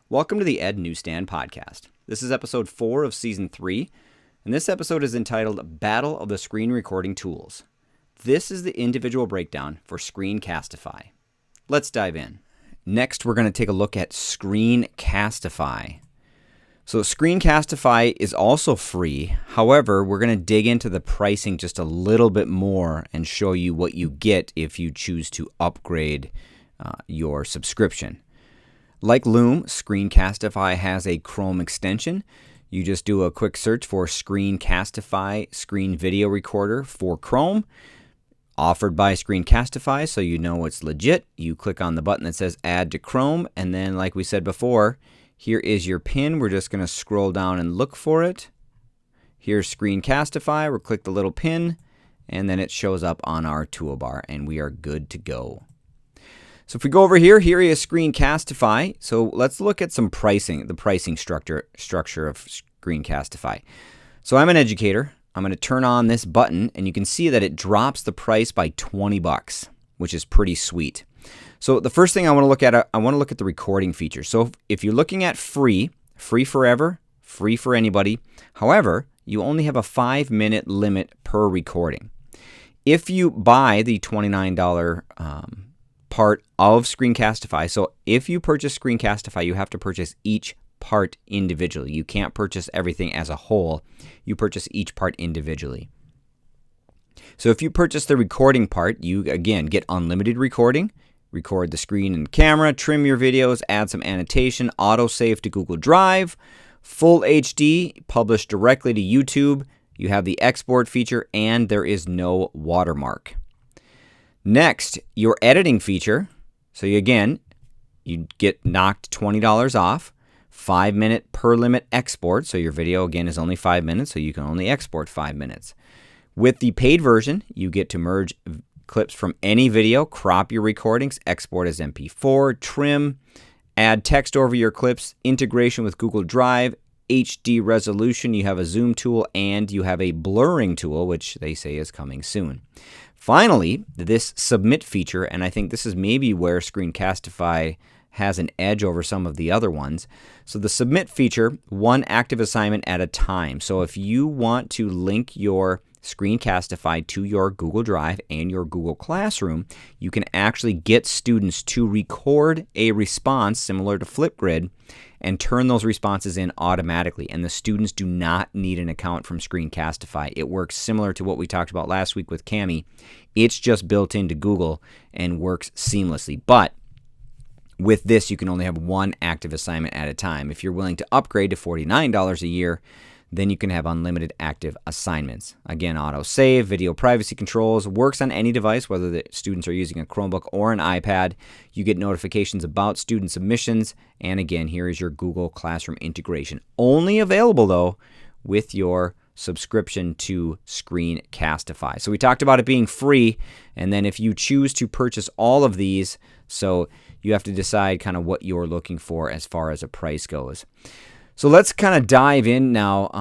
Welcome to the edNewsstand podcast. This is episode 4 of season 3, and this episode is entitled Battle of the Screen Recording Tools. This is the individual breakdown for Screencastify. Let's dive in. Next, we're going to take a look at Screencastify. So Screencastify is also free. However, we're going to dig into the pricing just a little bit more and show you what you get if you choose to upgrade your subscription. Like Loom, Screencastify has a Chrome extension. You just do a quick search for Screencastify Screen Video Recorder for Chrome, offered by Screencastify, so you know it's legit. You click on the button that says Add to Chrome, and then like we said before, here is your pin. We're just going to scroll down and look for it. Here's Screencastify. We'll click the little pin, and then it shows up on our toolbar, and we are good to go. So if we go over here, here is Screencastify. So let's look at some pricing, the pricing structure of Screencastify. So I'm an educator. I'm going to turn on this button, and you can see that it drops the price by $20, which is pretty sweet. So the first thing I want to look at, the recording feature. So if you're looking at free forever, free for anybody. However, you only have a 5-minute limit per recording. If you buy the $29 part of Screencastify, so if you purchase Screencastify, you have to purchase each part individually. You can't purchase everything as a whole. You purchase each part individually. So if you purchase the recording part, you again get unlimited recording. Record the screen and camera, trim your videos, add some annotation, autosave to Google Drive, full HD, publish directly to YouTube. You have the export feature, and there is no watermark. Next, your editing feature. So you get knocked $20 off. 5-minute per limit export. So your video, again, is only 5 minutes, so you can only export 5 minutes. With the paid version, you get to merge clips from any video, crop your recordings, export as MP4, trim, add text over your clips, integration with Google Drive, HD resolution, you have a zoom tool, and you have a blurring tool, which they say is coming soon. Finally, this submit feature, and I think this is maybe where Screencastify has an edge over some of the other ones. So the submit feature, one active assignment at a time. So if you want to link your Screencastify to your Google Drive and your Google Classroom, you can actually get students to record a response similar to Flipgrid and turn those responses in automatically. And the students do not need an account from Screencastify. It works similar to what we talked about last week with Cami. It's just built into Google and works seamlessly. But with this, you can only have one active assignment at a time. If you're willing to upgrade to $49 a year, then you can have unlimited active assignments. Again, auto save, video privacy controls, works on any device, whether the students are using a Chromebook or an iPad. You get notifications about student submissions. And again, here is your Google Classroom integration. Only available, though, with your subscription to Screencastify. So we talked about it being free, and then if you choose to purchase all of these, so you have to decide kind of what you're looking for as far as a price goes. So let's kind of dive in now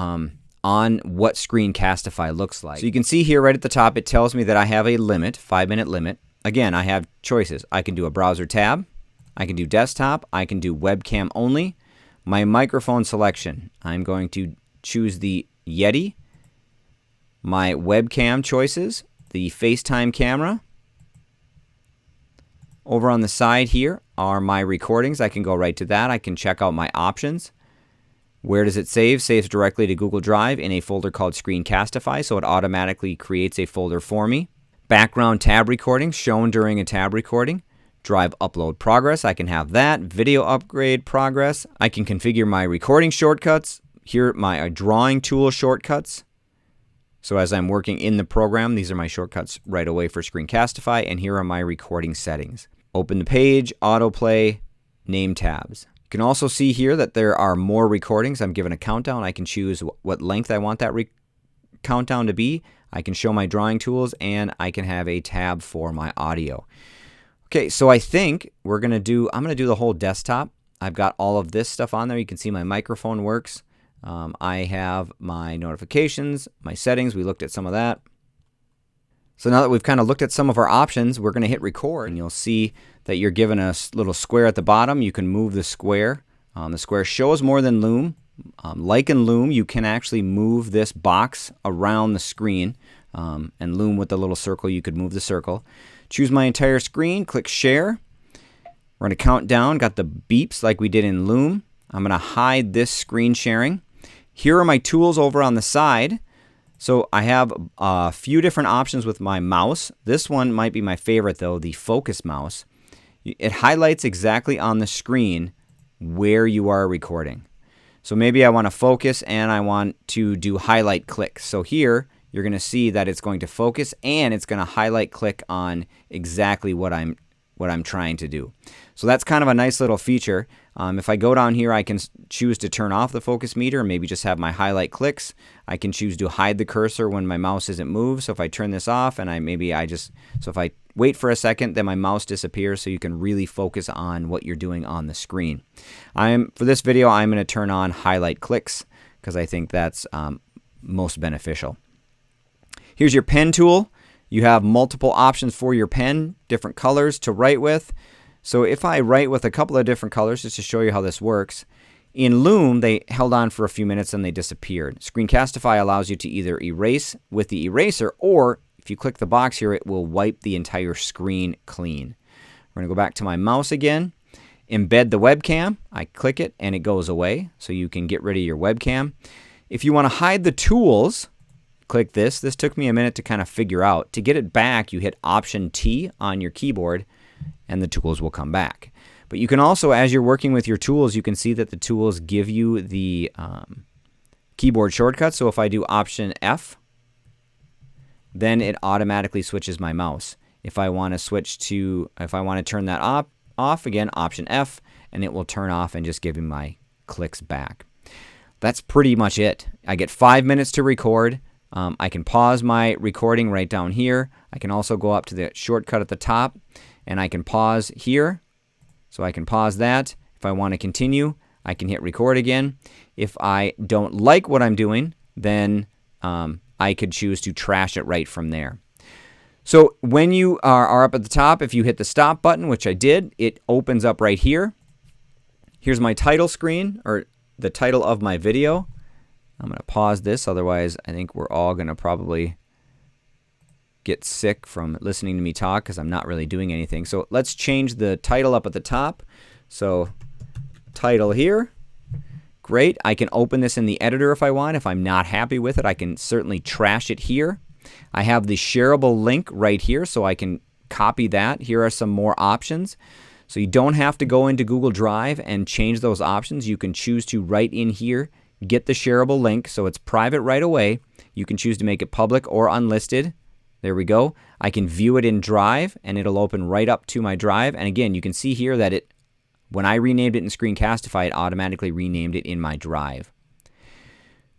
on what Screencastify looks like. So you can see here right at the top, it tells me that I have a limit, 5-minute limit. Again, I have choices. I can do a browser tab. I can do desktop. I can do webcam only. My microphone selection, I'm going to choose the Yeti. My webcam choices, the FaceTime camera. Over on the side here are my recordings. I can go right to that. I can check out my options. Where does it save? Saves directly to Google Drive in a folder called Screencastify, so it automatically creates a folder for me. Background tab recording shown during a tab recording. Drive upload progress, I can have that. Video upgrade progress. I can configure my recording shortcuts. Here, my drawing tool shortcuts. So as I'm working in the program, these are my shortcuts right away for Screencastify, and here are my recording settings. Open the page, autoplay, name tabs. You can also see here that there are more recordings. I'm given a countdown. I can choose what length I want that countdown to be. I can show my drawing tools, and I can have a tab for my audio. Okay, so I think I'm going to do the whole desktop. I've got all of this stuff on there. You can see my microphone works. I have my notifications, my settings. We looked at some of that. So now that we've kind of looked at some of our options, we're going to hit record, and you'll see that you're given a little square at the bottom. You can move the square The square shows more than Loom. Like in Loom, you can actually move this box around the screen. And Loom with the little circle, you could move the circle. Choose my entire screen, click Share. We're going to count down, got the beeps like we did in Loom. I'm going to hide this screen sharing. Here are my tools over on the side. So I have a few different options with my mouse. This one might be my favorite though, the focus mouse. It highlights exactly on the screen where you are recording. So maybe I want to focus and I want to do highlight click. So here you're going to see that it's going to focus and it's going to highlight click on exactly what I'm trying to do. So that's kind of a nice little feature. If I go down here, I can choose to turn off the focus meter and maybe just have my highlight clicks. I can choose to hide the cursor when my mouse isn't moved. So if I turn this off and so if I wait for a second, then my mouse disappears so you can really focus on what you're doing on the screen. For this video, I'm going to turn on highlight clicks because I think that's most beneficial. Here's your pen tool. You have multiple options for your pen, different colors to write with. So if I write with a couple of different colors, just to show you how this works, in Loom, they held on for a few minutes and they disappeared. Screencastify allows you to either erase with the eraser, or if you click the box here, it will wipe the entire screen clean. We're going to go back to my mouse again, embed the webcam. I click it and it goes away, so you can get rid of your webcam. If you want to hide the tools, click this. This took me a minute to kind of figure out. To get it back, you hit Option T on your keyboard and the tools will come back. But you can also, as you're working with your tools, you can see that the tools give you the keyboard shortcuts. So if I do Option F, then it automatically switches my mouse. If I want to turn that off again, Option F, and it will turn off and just give me my clicks back. That's pretty much it. I get 5 minutes to record. I can pause my recording right down here. I can also go up to the shortcut at the top and I can pause here. So I can pause that. If I want to continue, I can hit record again. If I don't like what I'm doing, then I could choose to trash it right from there. So when you are up at the top, if you hit the stop button, which I did, it opens up right here. Here's my title screen, or the title of my video. I'm going to pause this, otherwise I think we're all going to probably get sick from listening to me talk because I'm not really doing anything. So let's change the title up at the top. So title here. Great. I can open this in the editor if I want. If I'm not happy with it, I can certainly trash it here. I have the shareable link right here, so I can copy that. Here are some more options. So you don't have to go into Google Drive and change those options. You can choose to write in here, get the shareable link, so it's private right away. You can choose to make it public or unlisted. There we go. I can view it in Drive, and it'll open right up to my Drive. And again, you can see here that when I renamed it in Screencastify, it automatically renamed it in my Drive.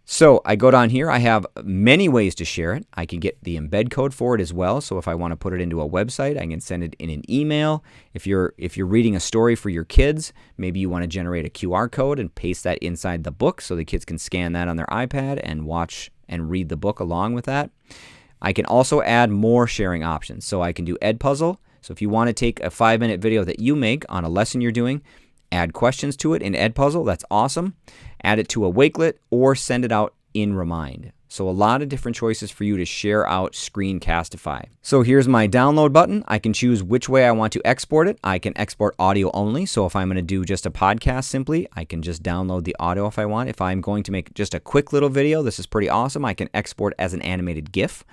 So I go down here. I have many ways to share it. I can get the embed code for it as well. So if I want to put it into a website, I can send it in an email. If you're reading a story for your kids, maybe you want to generate a QR code and paste that inside the book so the kids can scan that on their iPad and watch and read the book along with that. I can also add more sharing options. So I can do Edpuzzle. So if you want to take a 5-minute video that you make on a lesson you're doing, add questions to it in Edpuzzle. That's awesome. Add it to a Wakelet or send it out in Remind. So a lot of different choices for you to share out Screencastify. So here's my download button. I can choose which way I want to export it. I can export audio only. So if I'm going to do just a podcast simply, I can just download the audio if I want. If I'm going to make just a quick little video, this is pretty awesome. I can export as an animated GIF,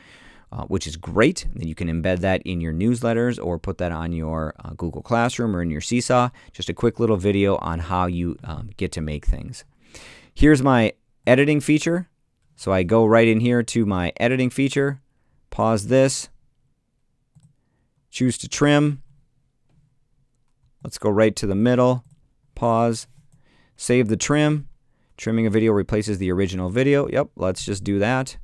which is great. Then you can embed that in your newsletters or put that on your Google Classroom or in your Seesaw. Just a quick little video on how you get to make things. Here's my editing feature. So I go right in here to my editing feature, pause this, choose to trim. Let's go right to the middle, pause, save the trim. Trimming a video replaces the original video. Yep, let's just do that.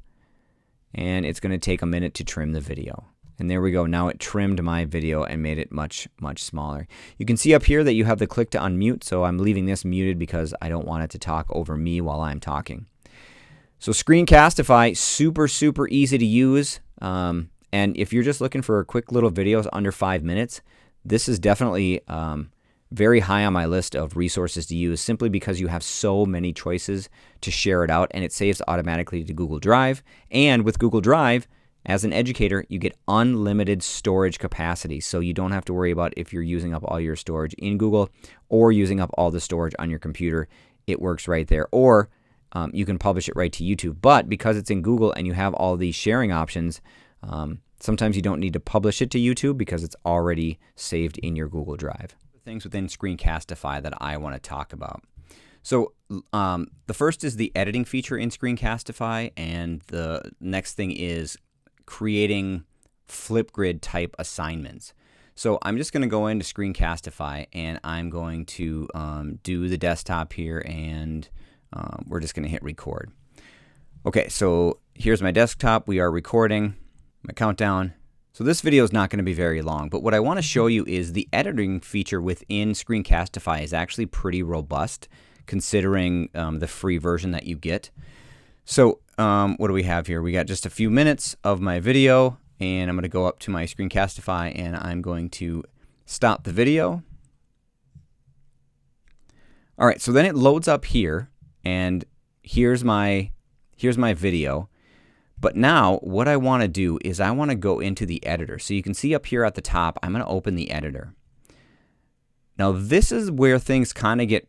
And it's going to take a minute to trim the video. And there we go. Now it trimmed my video and made it much, much smaller. You can see up here that you have the click to unmute. So I'm leaving this muted because I don't want it to talk over me while I'm talking. So Screencastify, super, super easy to use. And if you're just looking for quick little videos under 5 minutes, this is definitely very high on my list of resources to use simply because you have so many choices to share it out, and it saves automatically to Google Drive. And with Google Drive, as an educator, you get unlimited storage capacity, so you don't have to worry about if you're using up all your storage in Google or using up all the storage on your computer. It works right there. Or you can publish it right to YouTube. But because it's in Google and you have all these sharing options, sometimes you don't need to publish it to YouTube because it's already saved in your Google Drive. Things within Screencastify that I want to talk about. So the first is the editing feature in Screencastify, and the next thing is creating Flipgrid type assignments. So I'm just going to go into Screencastify and I'm going to do the desktop here, and we're just going to hit record. Okay, so here's my desktop. We are recording my countdown. So this video is not going to be very long, but what I want to show you is the editing feature within Screencastify is actually pretty robust considering the free version that you get. So what do we have here? We got just a few minutes of my video, and I'm going to go up to my Screencastify and I'm going to stop the video. All right, so then it loads up here, and here's my video. But now what I want to do is I want to go into the editor. So you can see up here at the top, I'm going to open the editor. Now this is where things kind of get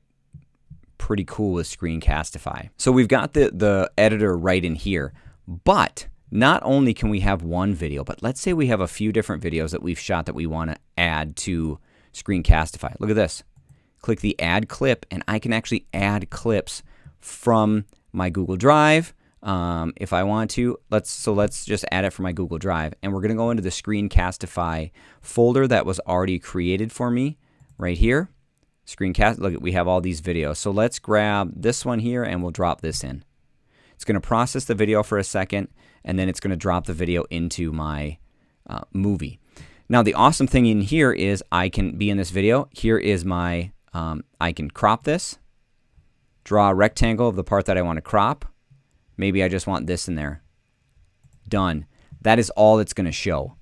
pretty cool with Screencastify. So we've got the editor right in here, but not only can we have one video, but let's say we have a few different videos that we've shot that we want to add to Screencastify. Look at this. Click the add clip, and I can actually add clips from my Google Drive. If I want to, let's just add it for my Google Drive, and we're going to go into the Screencastify folder that was already created for me right here. Screencast, look, we have all these videos. So let's grab this one here and we'll drop this in. It's going to process the video for a second, and then it's going to drop the video into my movie. Now the awesome thing in here is I can be in this video. Here is my, I can crop this, draw a rectangle of the part that I want to crop. Maybe I just want this in there. Done. That is all it's going to show.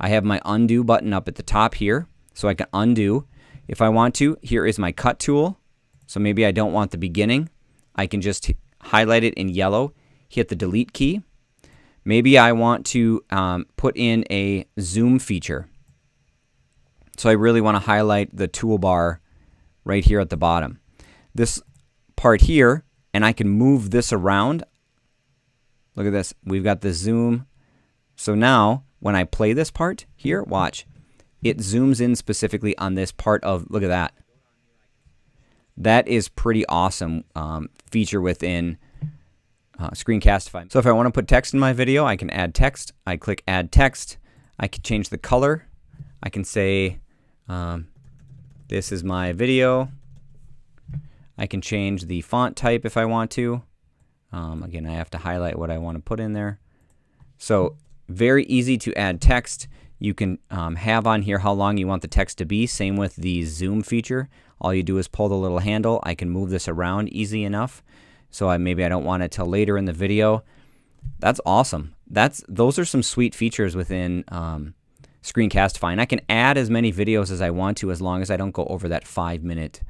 I have my undo button up at the top here, so I can undo. If I want to, here is my cut tool. So maybe I don't want the beginning. I can just highlight it in yellow, hit the delete key. Maybe I want to put in a zoom feature. So I really want to highlight the toolbar right here at the bottom. This part here, and I can move this around. Look at this. We've got the zoom. So now when I play this part here, watch. It zooms in specifically on this part of, look at that. That is pretty awesome feature within Screencastify. So if I want to put text in my video, I can add text. I click add text. I can change the color. I can say this is my video. I can change the font type if I want to. Again, I have to highlight what I want to put in there. So very easy to add text. You can have on here how long you want the text to be. Same with the zoom feature. All you do is pull the little handle. I can move this around easy enough. So maybe I don't want it till later in the video. That's awesome. Those are some sweet features within Screencastify. And I can add as many videos as I want to, as long as I don't go over that 5-minute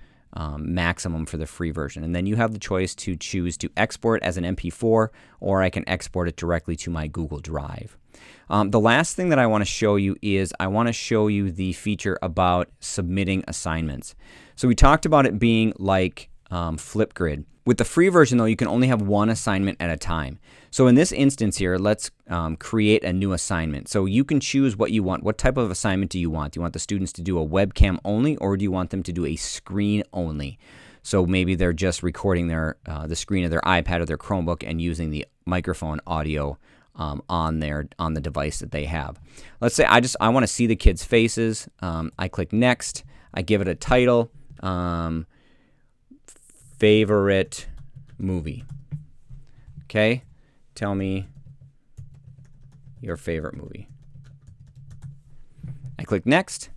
maximum for the free version. And then you have the choice to choose to export as an MP4, or I can export it directly to my Google Drive. The last thing that I want to show you is I want to show you the feature about submitting assignments. So we talked about it being like Flipgrid. With the free version, though, you can only have one assignment at a time. So in this instance here, let's create a new assignment. So you can choose what you want. What type of assignment do you want? Do you want the students to do a webcam only, or do you want them to do a screen only? So maybe they're just recording the screen of their iPad or their Chromebook and using the microphone audio on the device that they have. Let's say I want to see the kids' faces. I click next. I give it a title. Favorite movie. Okay, tell me your favorite movie. I click next.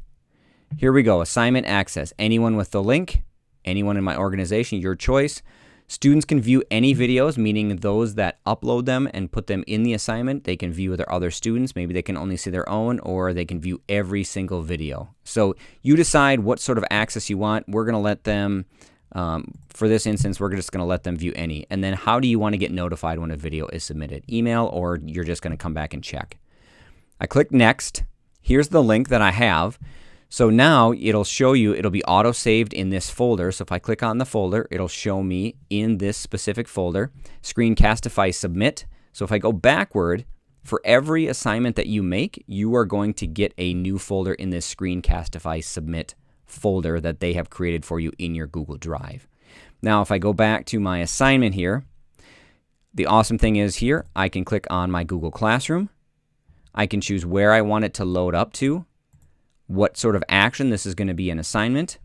Here we go. Assignment access. Anyone with the link, anyone in my organization, your choice. Students can view any videos, meaning those that upload them and put them in the assignment. They can view their other students. Maybe they can only see their own, or they can view every single video. So you decide what sort of access you want. We're going to let them, for this instance, we're just going to let them view any. And then how do you want to get notified when a video is submitted? Email, or you're just going to come back and check. I click Next. Here's the link that I have. So now it'll show you, it'll be auto-saved in this folder. So if I click on the folder, it'll show me in this specific folder, Screencastify Submit. So if I go backward, for every assignment that you make, you are going to get a new folder in this Screencastify Submit folder that they have created for you in your Google Drive. Now if I go back to my assignment here, the awesome thing is here, I can click on my Google Classroom. I can choose where I want it to load up to, what sort of action. This is going to be an assignment,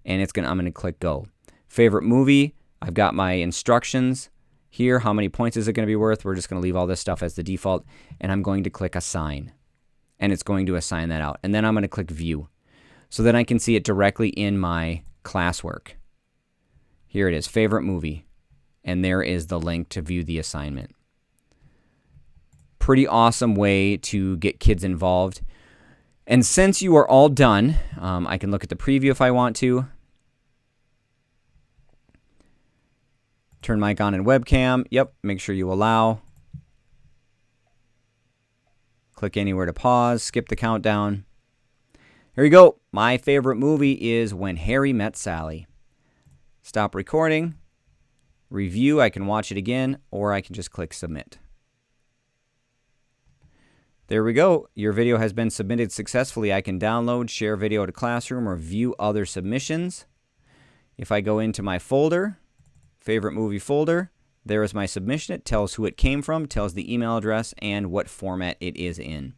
and I'm going to click Go. Favorite movie, I've got my instructions here. How many points is it going to be worth? We're just going to leave all this stuff as the default, and I'm going to click Assign, and it's going to assign that out. And then I'm going to click View, so then I can see it directly in my classwork. Here it is, favorite movie, and there is the link to view the assignment. Pretty awesome way to get kids involved. And since you are all done, I can look at the preview if I want to. Turn mic on and webcam. Yep, make sure you allow. Click anywhere to pause, skip the countdown. Here you go. My favorite movie is When Harry Met Sally. Stop recording. Review, I can watch it again, or I can just click Submit. There we go. Your video has been submitted successfully. I can download, share video to Classroom, or view other submissions. If I go into my folder, favorite movie folder, there is my submission. It tells who it came from, tells the email address, and what format it is in.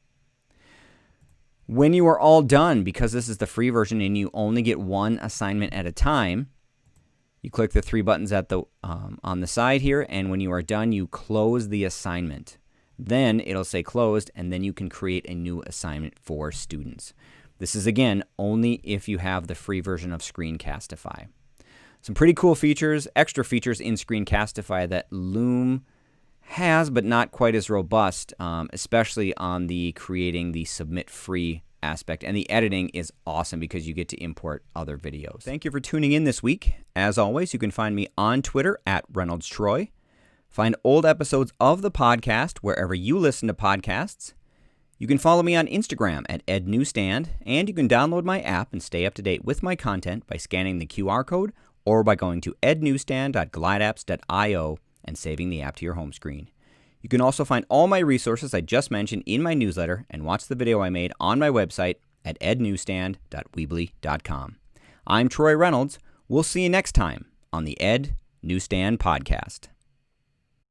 When you are all done, because this is the free version and you only get one assignment at a time, you click the three buttons at the on the side here, and when you are done, you close the assignment. Then it'll say closed, and then you can create a new assignment for students. This is, again, only if you have the free version of Screencastify. Some pretty cool features, extra features in Screencastify that Loom has, but not quite as robust, especially on the creating the submit free aspect. And the editing is awesome because you get to import other videos. Thank you for tuning in this week. As always, you can find me on Twitter at ReynoldsTroy. Find old episodes of the podcast wherever you listen to podcasts. You can follow me on Instagram at edNewsstand, and you can download my app and stay up to date with my content by scanning the QR code or by going to ednewsstand.glideapps.io and saving the app to your home screen. You can also find all my resources I just mentioned in my newsletter and watch the video I made on my website at ednewsstand.weebly.com. I'm Troy Reynolds. We'll see you next time on the Ed Newsstand Podcast.